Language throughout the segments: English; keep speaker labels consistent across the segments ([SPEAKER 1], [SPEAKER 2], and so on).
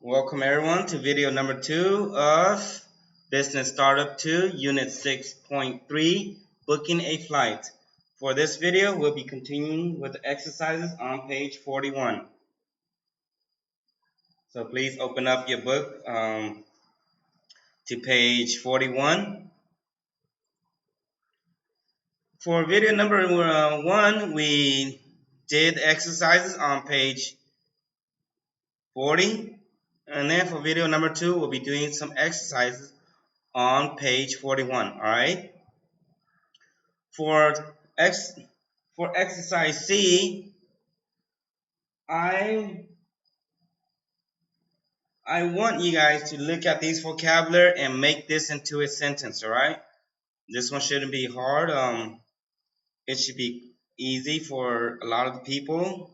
[SPEAKER 1] Welcome everyone to video number 2 of Business Startup 2, Unit 6.3, Booking a Flight. For this video, we'll be continuing with the exercises on page 41. So please open up your book to page 41. For video number 1, we did exercises on page 40. And then for video number 2, we'll be doing some exercises on page 41. All right. For exercise C, I want you guys to look at these vocabulary and make this into a sentence. All right. This one shouldn't be hard. It should be easy for a lot of the people.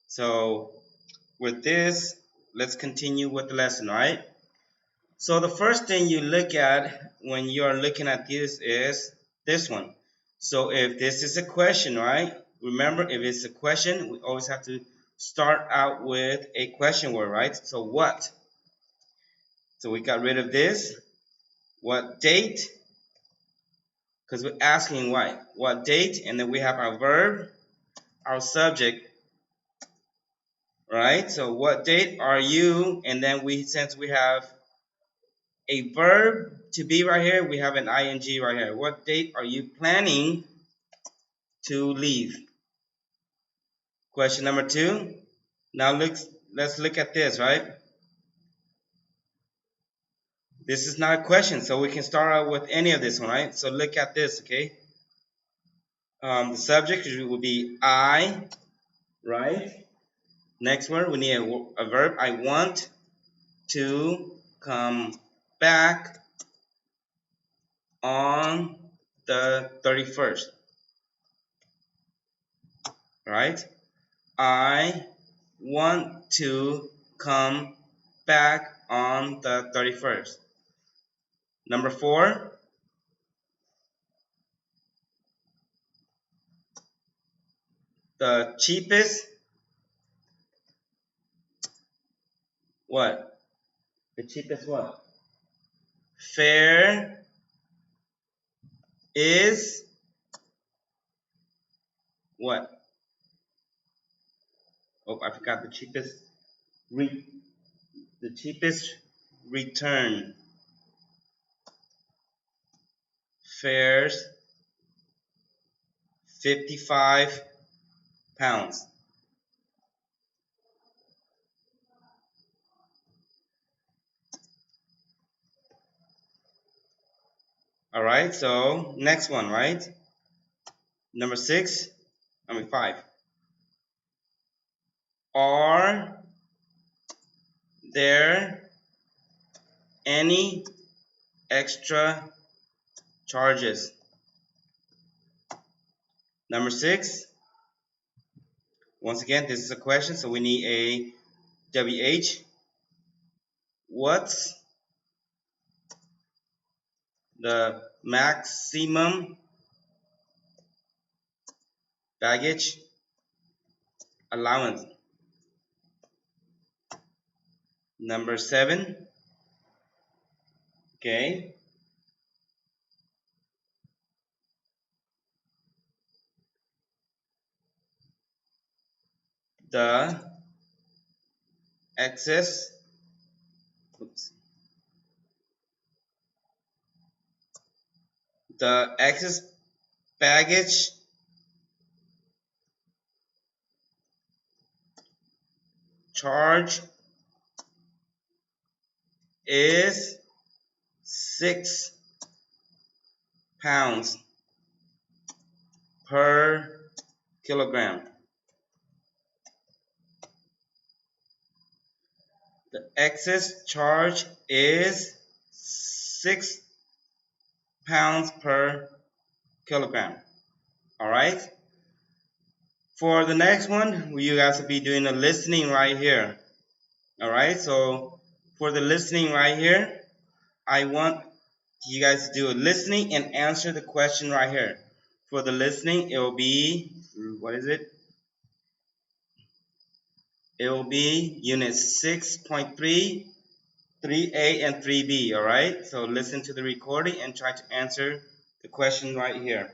[SPEAKER 1] So with this, let's continue with the lesson. All right. So the first thing you look at when you are looking at this is this one. So if this is a question, right? Remember, if it's a question, we always have to start out with a question word, right? So what? So we got rid of this. What date? Because we're asking what date, and then we have our verb, our subject, right? So what date are you? And then since we have a verb to be right here, we have an ing right here. What date are you planning to leave? Question number 2. Now let's look at this, right? This is not a question, so we can start out with any of this one, right? So look at this, okay? The subject will be I, right? Next word, we need a verb. I want to come back on the 31st, right? I want to come back on the 31st. Number 4. The cheapest, what? The cheapest what? Fare is what? Oh, I forgot the cheapest. The cheapest return. Fares 55 pounds. All right, so next one, right? Number 5. Are there any extra charges? Number 6. Once again, this is a question, so we need a WH. What's the maximum baggage allowance? Number 7. Okay. The excess baggage charge is 6 pounds per kilogram. The excess charge is 6 pounds per kilogram. All right. For the next one, you guys will be doing a listening right here. All right. So for the listening right here, I want you guys to do a listening and answer the question right here. For the listening, it will be, what is it? It will be unit 6.3, 3A and 3B, all right? So listen to the recording and try to answer the question right here.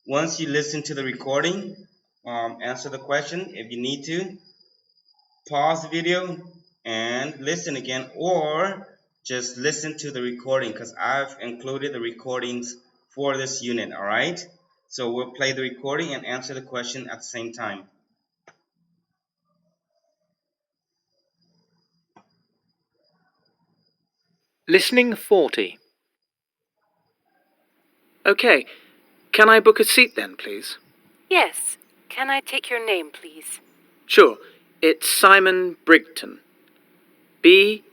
[SPEAKER 1] Once you listen to the recording, answer the question. If you need to, pause the video and listen again, or just listen to the recording because I've included the recordings for this unit, all right? So we'll play the recording and answer the question at the same time.
[SPEAKER 2] Listening 40. Okay, can I book a seat then, please?
[SPEAKER 3] Yes. Can I take your name, please?
[SPEAKER 2] Sure, it's Simon Brigton. Brigton.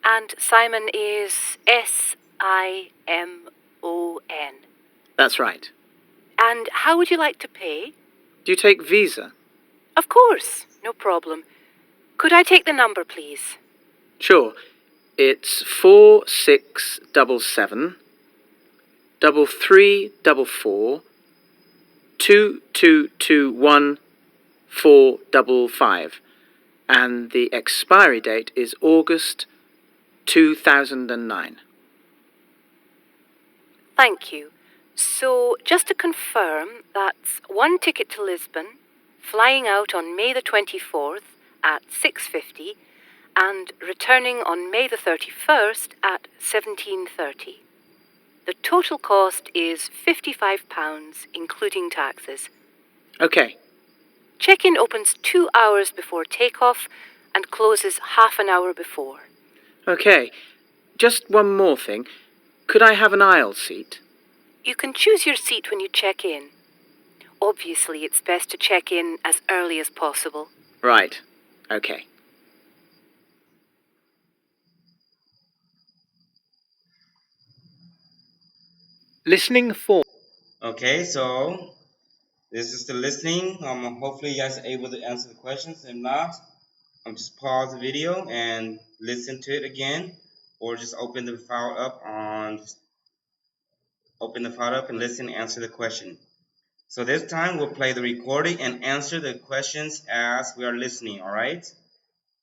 [SPEAKER 3] And Simon is Simon.
[SPEAKER 2] That's right.
[SPEAKER 3] And how would you like to pay?
[SPEAKER 2] Do you take Visa?
[SPEAKER 3] Of course, no problem. Could I take the number, please?
[SPEAKER 2] Sure, it's 4677 3344 2221 455, and the expiry date is August 2009.
[SPEAKER 3] Thank you. So, just to confirm, that's one ticket to Lisbon, flying out on May the 24th at 6:50 and returning on May the 31st at 17:30. The total cost is £55, including taxes.
[SPEAKER 2] Okay.
[SPEAKER 3] Check-in opens 2 hours before takeoff and closes half an hour before.
[SPEAKER 2] Okay. Just one more thing. Could I have an aisle seat?
[SPEAKER 3] You can choose your seat when you check in. Obviously, it's best to check in as early as possible.
[SPEAKER 2] Right. Okay. Listening 4.
[SPEAKER 1] Okay, so this is the listening. Hopefully you guys are able to answer the questions. If not, just pause the video and listen to it again, or just open the file up and listen and answer the question. So this time we'll play the recording and answer the questions as we are listening, all right?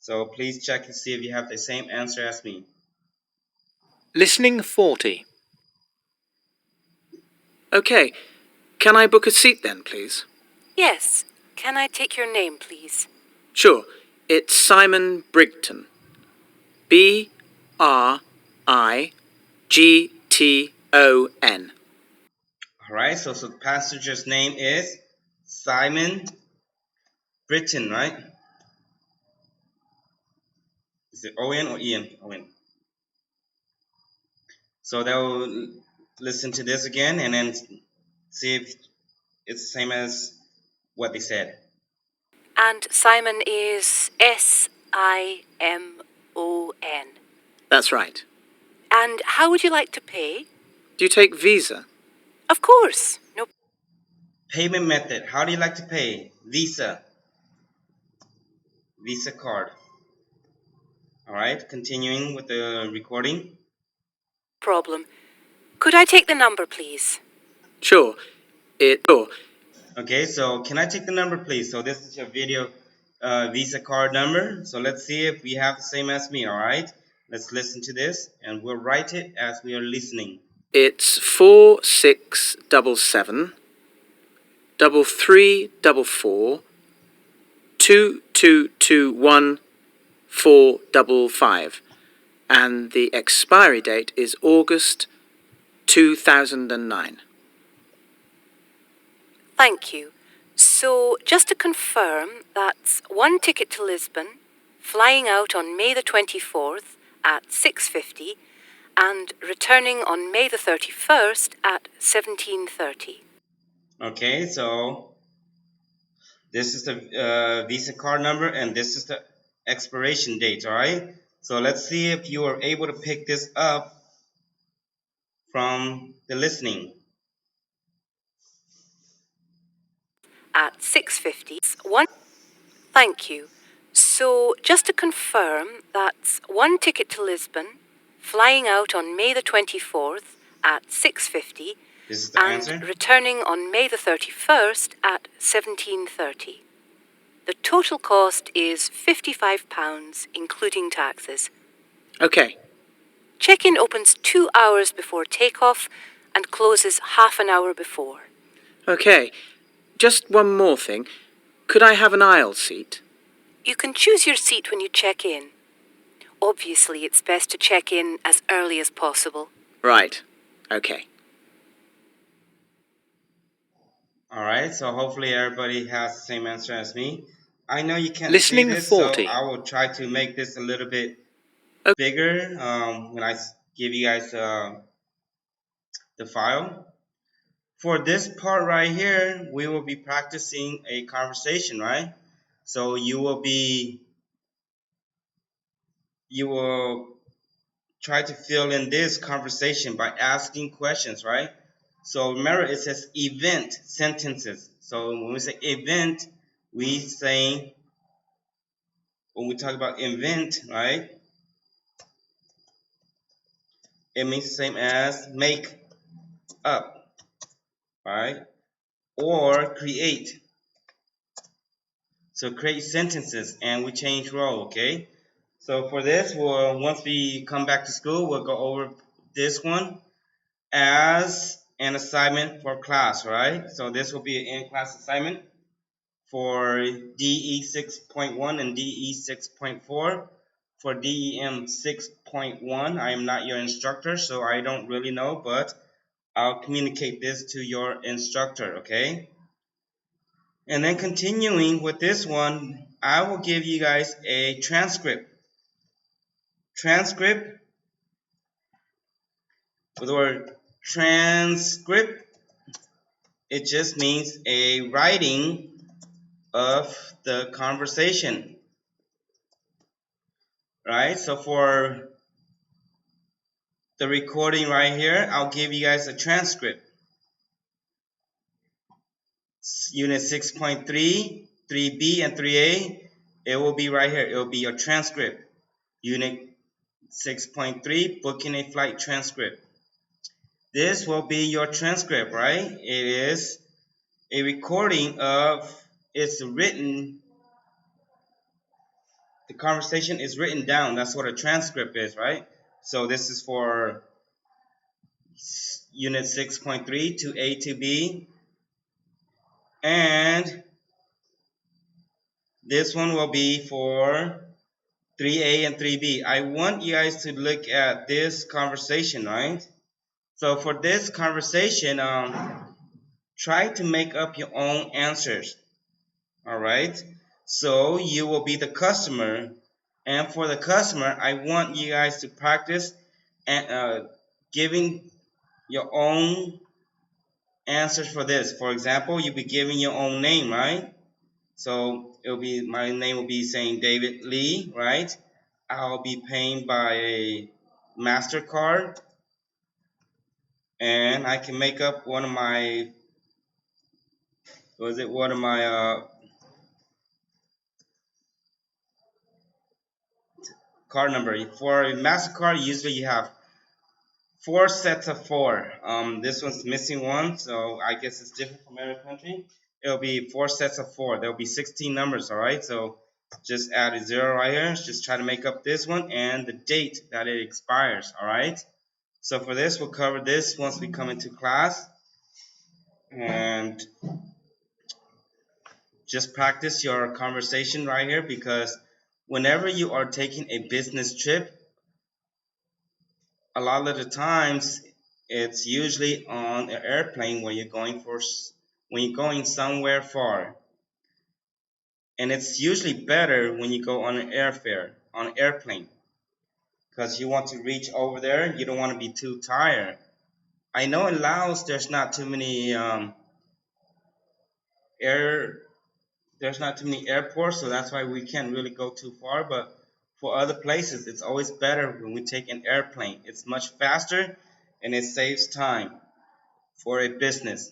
[SPEAKER 1] So please check and see if you have the same answer as me.
[SPEAKER 2] Listening 40. Okay. Can I book a seat then, please?
[SPEAKER 3] Yes. Can I take your name, please?
[SPEAKER 2] Sure. It's Simon Brigton. Brigton.
[SPEAKER 1] All right, so the passenger's name is Simon Britton, right? Is it Owen or Ian? Owen. So they'll listen to this again and then see if it's the same as what they said.
[SPEAKER 3] And Simon is Simon.
[SPEAKER 2] That's right.
[SPEAKER 3] And how would you like to pay?
[SPEAKER 2] Do you take Visa?
[SPEAKER 3] Of course. No.
[SPEAKER 1] Payment method. How do you like to pay? Visa. Visa card. All right, continuing with the recording.
[SPEAKER 3] Problem. Could I take the number, please?
[SPEAKER 2] Sure.
[SPEAKER 1] Okay, so can I take the number, please? So this is your video Visa card number. So let's see if we have the same as me, all right? Let's listen to this, and we'll write it as we are listening.
[SPEAKER 2] It's 4677 3344 2221 455, and the expiry date is August 2009.
[SPEAKER 3] Thank you. So, just to confirm, that's one ticket to Lisbon, flying out on May the 24th at 6:50 and returning on May the 31st at 17:30.
[SPEAKER 1] Okay, so this is the Visa card number, and this is the expiration date, all right? So let's see if you are able to pick this up from the listening.
[SPEAKER 3] At 6:50. Thank you. So, just to confirm, that's one ticket to Lisbon, flying out on May the 24th at 6:50
[SPEAKER 1] This is the
[SPEAKER 3] and
[SPEAKER 1] answer.
[SPEAKER 3] returning on May the 31st at 17:30. The total cost is £55, including taxes.
[SPEAKER 2] Okay.
[SPEAKER 3] Check-in opens 2 hours before takeoff and closes half an hour before.
[SPEAKER 2] Okay. Just one more thing. Could I have an aisle seat?
[SPEAKER 3] You can choose your seat when you check in. Obviously, it's best to check in as early as possible.
[SPEAKER 2] Right. Okay.
[SPEAKER 1] Alright, so hopefully everybody has the same answer as me. I know you can't
[SPEAKER 2] Listening
[SPEAKER 1] see this,
[SPEAKER 2] 40.
[SPEAKER 1] so I will try to make this a little bit bigger when I give you guys the file. For this part right here, we will be practicing a conversation, right? So you will try to fill in this conversation by asking questions, right? So remember, it says event sentences. So when we say event, we say, when we talk about invent, right, it means the same as make up, right, or create. So create sentences, and we change role, okay? So for this, once we come back to school, we'll go over this one as an assignment for class, right? So this will be an in-class assignment for DE 6.1 and DE 6.4. For DEM 6.1, I am not your instructor, so I don't really know, but I'll communicate this to your instructor, okay? And then continuing with this one, I will give you guys a transcript. Transcript, with the word transcript, it just means a writing of the conversation, right? So for the recording right here, I'll give you guys a transcript. Unit 6.3, 3B, and 3A, it will be right here. It will be your transcript. Unit 6.3, booking a flight transcript. This will be your transcript, right? It is a recording of, it's written, the conversation is written down. That's what a transcript is, right? So this is for unit 6.3 to A to B. And this one will be for 3A and 3B. I want you guys to look at this conversation, right? So for this conversation, try to make up your own answers. All right. So you will be the customer, and for the customer, I want you guys to practice and giving your own answers for this. For example, you'll be giving your own name, right? So it'll be, my name will be saying David Lee, right? I'll be paying by a MasterCard, and I can make up one of my, card number. For a MasterCard, usually you have 4 sets of 4. This one's missing one, so I guess it's different from every country. It'll be 4 sets of 4. There'll be 16 numbers, all right? So just add a 0 right here. Just try to make up this one and the date that it expires, all right? So for this, we'll cover this once we come into class. And just practice your conversation right here, because whenever you are taking a business trip, a lot of the times it's usually on an airplane when you're going somewhere far, and it's usually better when you go on an airplane, because you want to reach over there. You don't want to be too tired. I know in Laos air there's not too many airports, so that's why we can't really go too far. But for other places, it's always better when we take an airplane. It's much faster and it saves time for a business.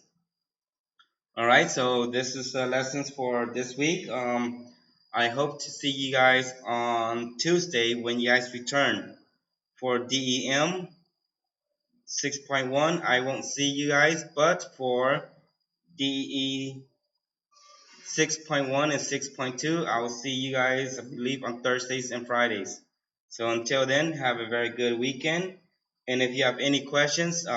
[SPEAKER 1] All right, so this is lessons for this week. I hope to see you guys on Tuesday when you guys return for DEM 6.1, I won't see you guys, but for DE 6.1 and 6.2, I will see you guys, I believe, on Thursdays and Fridays. So until then, have a very good weekend. And if you have any questions,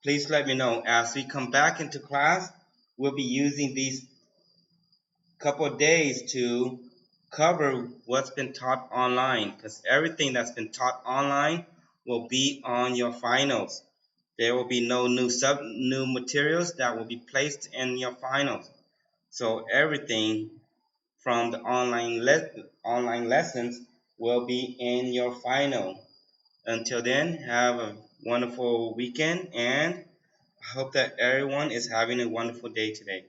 [SPEAKER 1] please let me know. As we come back into class, we'll be using these couple of days to cover what's been taught online, because everything that's been taught online will be on your finals. There will be no new materials that will be placed in your finals. So everything from the online lessons will be in your final. Until then, have a wonderful weekend, and I hope that everyone is having a wonderful day today.